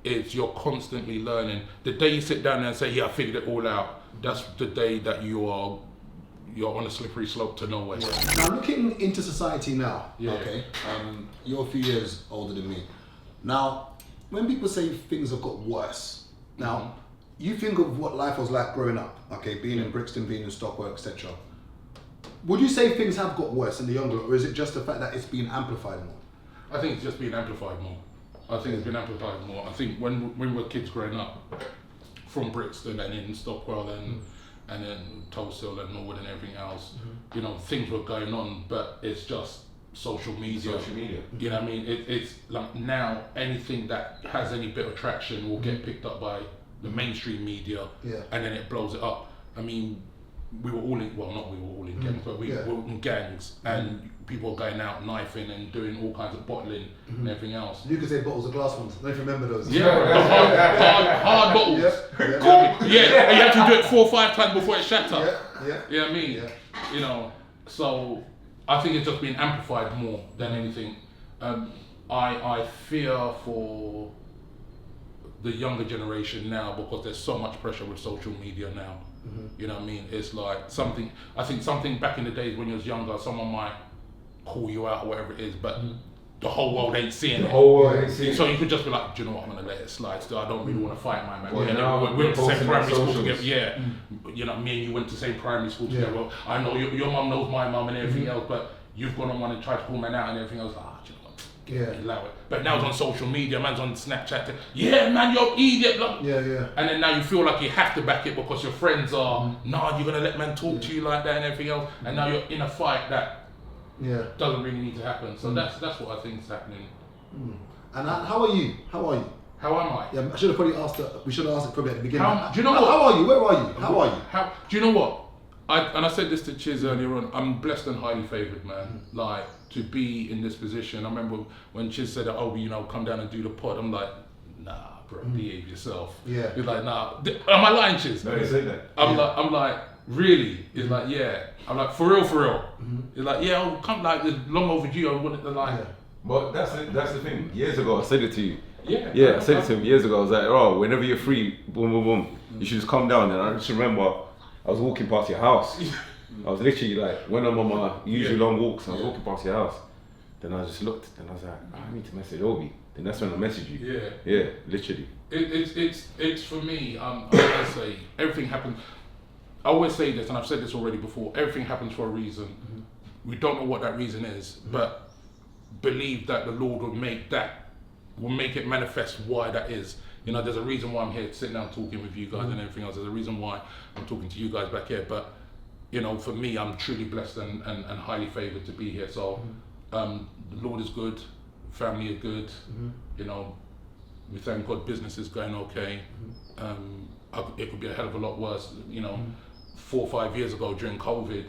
is you're constantly learning. The day you sit down there and say, yeah, I figured it all out, that's the day that you're on a slippery slope to nowhere. Yeah. Now looking into society now, Yeah. okay, you're a few years older than me. Now, when people say things have got worse, now, you think of what life was like growing up, okay, being in Brixton, being in Stockwell, etc. Would you say things have got worse in the younger, or is it just the fact that it's been amplified more? I think it's just been amplified more. I think it's been amplified more. I think when we were kids growing up from Brixton and in Stockwell and then Tulsa and Norwood and everything else, you know, things were going on, but it's just social media. You know what I mean? It's like now anything that has any bit of traction will get picked up by the mainstream media, and then it blows it up. I mean, we were all in, well, not we were all in gangs, but we were in gangs, and people were going out knifing and doing all kinds of bottling and everything else. You could say bottles of glass ones. I don't know if you remember those. Yeah, the hard bottles. Yeah, and you have to do it 4 or 5 times before it shatters. You know what I mean? Yeah. You know, so I think it's just been amplified more than anything. I fear for the younger generation now because there's so much pressure with social media now. You know what I mean? It's like I think something back in the days when you was younger, someone might call you out or whatever it is, but the whole world ain't seeing it. So you could just be like, do you know what, I'm gonna let it slide still. I don't really want to fight my man. We went to the same primary school together. You know, me and you went to the same primary school together. Well, I know your mum knows my mum and everything else, but you've gone on one and tried to call man out and everything else. Do you know what? Allow it. But now it's on social media, man's on Snapchat. Yeah, man, you're an idiot. Blah. And then now you feel like you have to back it because your friends are, nah, you're gonna let man talk to you like that and everything else. And now you're in a fight that doesn't really need to happen. So that's what I think is happening. And how are you? How am I? Yeah, I should have probably asked it. We should have asked it probably at the beginning. Do you know what? How are you? Where are you? How are you? Do you know what? I said this to CHZO earlier on. I'm blessed and highly favoured, man. Like to be in this position. I remember when CHZO said, "Oh, you know, come down and do the pod." I'm like, nah, bro, behave yourself. He's like, nah. Am I lying, CHZO? No, he said that. I'm like, really? He's like, yeah. I'm like, for real. He's like, yeah, I'll come. Like, it's long overdue. I wanted to like. But that's the thing. Years ago, I said it to you. Yeah, I said it to him years ago. I was like, oh, whenever you're free, boom, boom, boom, you should just come down. And I just remember, I was walking past your house. I was literally like, when I'm on my usual long walks, I was walking past your house. Then I just looked and I was like, I need to message Obi. Then that's when I messaged you. Yeah, literally. It's for me. I say everything happens. I always say this, and I've said this already before. Everything happens for a reason. We don't know what that reason is, but believe that the Lord will make it manifest why that is. You know, there's a reason why I'm here sitting down talking with you guys and everything else. There's a reason why I'm talking to you guys back here. But you know, for me, I'm truly blessed and highly favoured to be here. So the Lord is good, family are good. You know, we thank God business is going okay. It could be a hell of a lot worse. You know, 4 or 5 years ago during COVID,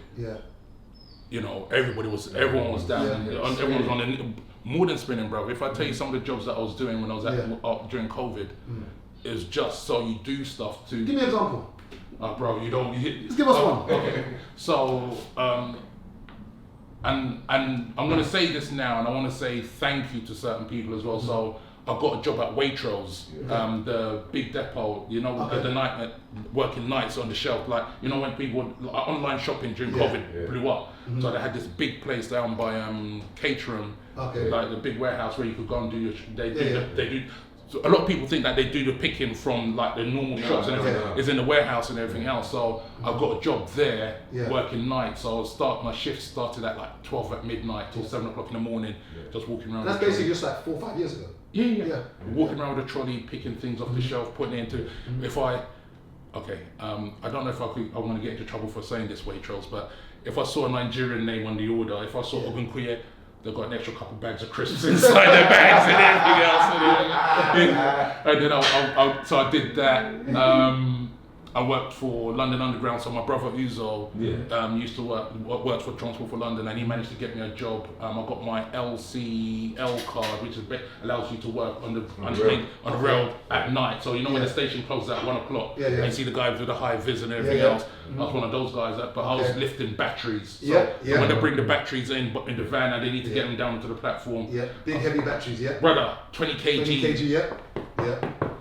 you know, everyone was down. Everyone was on the more than spinning, bro. If I tell you some of the jobs that I was doing when I was during COVID, it's just so you do stuff to. Give me an example. Bro, you don't. Just give us one. Okay. So, and I'm gonna say this now, and I want to say thank you to certain people as well. So I got a job at Waitrose, the big depot. You know, the night working nights on the shelf. Like, you know, when people online shopping during COVID blew up. So they had this big place down by Caterham, like the big warehouse where you could go and do your. They do. So a lot of people think that they do the picking from like the normal shops and everything. It's in the warehouse and everything else. So I got a job there working nights. So my shift started at like 12 at midnight till 7 o'clock in the morning, just walking around. That's basically just like 4 or 5 years ago. Yeah. Walking around with a trolley, picking things off the shelf, putting it into. I don't know if I want to get into trouble for saying this, Waitrose, but if I saw a Nigerian name on the order, if I saw Ogunkuye, they've got an extra couple bags of crisps inside their bags and everything else. And then so I did that. I worked for London Underground, so my brother Uzo used to worked for Transport for London, and he managed to get me a job. I got my LCL card, which allows you to work on the rail at night. So you know when the station closes at 1 o'clock, and you see the guys with the high vis and everything else. I was one of those guys, but I was lifting batteries. So when they bring the batteries in the van, and they need to get them down to the platform. Big heavy batteries. Brother, 20 kg. 20 kg. Yeah.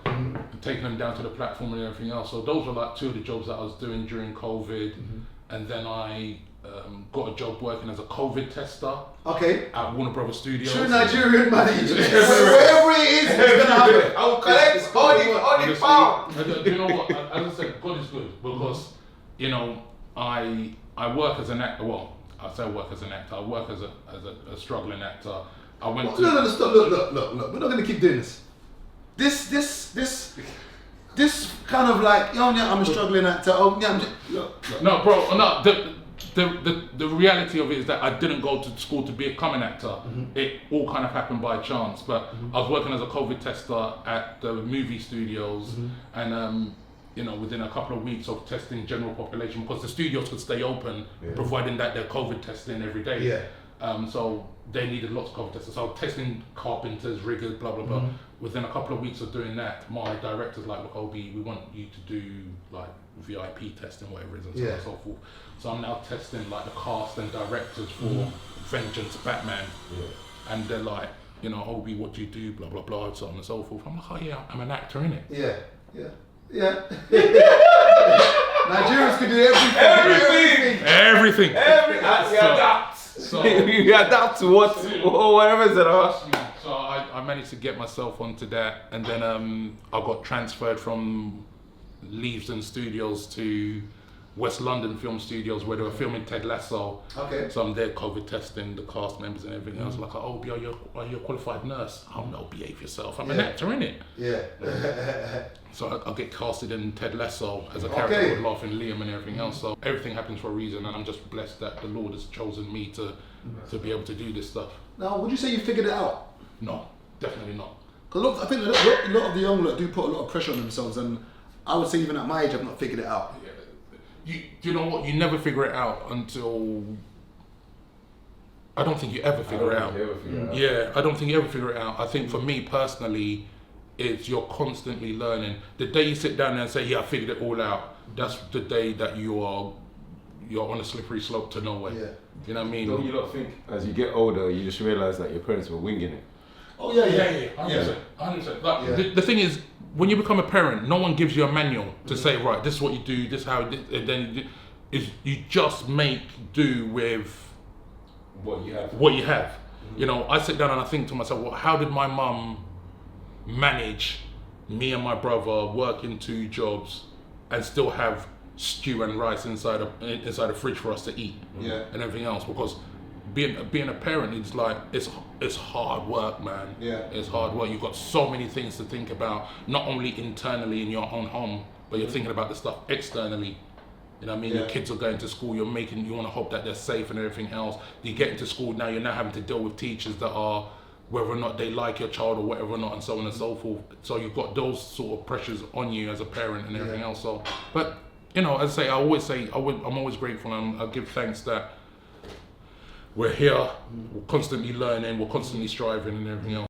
taking them down to the platform and everything else. So those were like two of the jobs that I was doing during COVID. And then I got a job working as a COVID tester at Warner Brothers Studios. True Nigerian money. Wherever it is, it's gonna happen. I will collect only pound. You know what? As I said, God is good because you know I work as an actor. Well, I say I work as an actor. I work as a struggling actor. I went to. No, stop. Look. We're not gonna keep doing this. This kind of like, I'm a struggling actor. No, bro. No, the reality of it is that I didn't go to school to become an actor. It all kind of happened by chance. But I was working as a COVID tester at the movie studios, and you know, within a couple of weeks of testing general population, because the studios could stay open, providing that they're COVID testing every day. Yeah. So they needed lots of COVID testers. So I was testing carpenters, riggers, blah blah blah. Within a couple of weeks of doing that, my director's like, look, Obi, we want you to do like VIP testing, whatever it is, and so on and so forth. So I'm now testing like the cast and directors for Vengeance Batman. And they're like, you know, Obi, what do you do? Blah blah blah, so on and so forth. I'm like, oh yeah, I'm an actor, innit? Yeah. Nigerians can do everything. So You adapt to whatever's in us. So I managed to get myself onto that, and then I got transferred from Leavesden Studios to West London Film Studios, where they were filming Ted Lasso. So I'm there COVID testing the cast members and everything else. Like, oh, are you a qualified nurse? Oh no, behave yourself. I'm an actor, innit? So I'll get casted in Ted Lasso as a character called Laughing Liam and everything else. So everything happens for a reason, and I'm just blessed that the Lord has chosen me to be able to do this stuff. Now, would you say you figured it out? No, definitely not. Because I think a lot of the young lot do put a lot of pressure on themselves, and I would say even at my age, I've not figured it out. You know what? You never figure it out until. I don't think you ever figure it out. Yeah, I don't think you ever figure it out. I think for me personally, it's you're constantly learning. The day you sit down there and say, "Yeah, I figured it all out," that's the day that you're on a slippery slope to nowhere. You know what I mean? Don't you not think as you get older, you just realise that your parents were winging it? Oh yeah, 100%. Like, the thing is, when you become a parent, no one gives you a manual to say, right, this is what you do, this is how, and then you just make do with What you have. You know, I sit down and I think to myself, well, how did my mum manage me and my brother working 2 jobs and still have stew and rice inside a fridge for us to eat and everything else? Because being a parent, it's like it's hard work, man. It's hard work. You've got so many things to think about, not only internally in your own home, but you're thinking about the stuff externally. You know what I mean? Your kids are going to school, you want to hope that they're safe and everything else. You get into school now, you're now having to deal with teachers that are, whether or not they like your child or whatever or not, and so on and so forth. So you've got those sort of pressures on you as a parent and everything else. So, but you know, as I say, I'm always grateful, and I give thanks that we're here, we're constantly learning, we're constantly striving and everything else.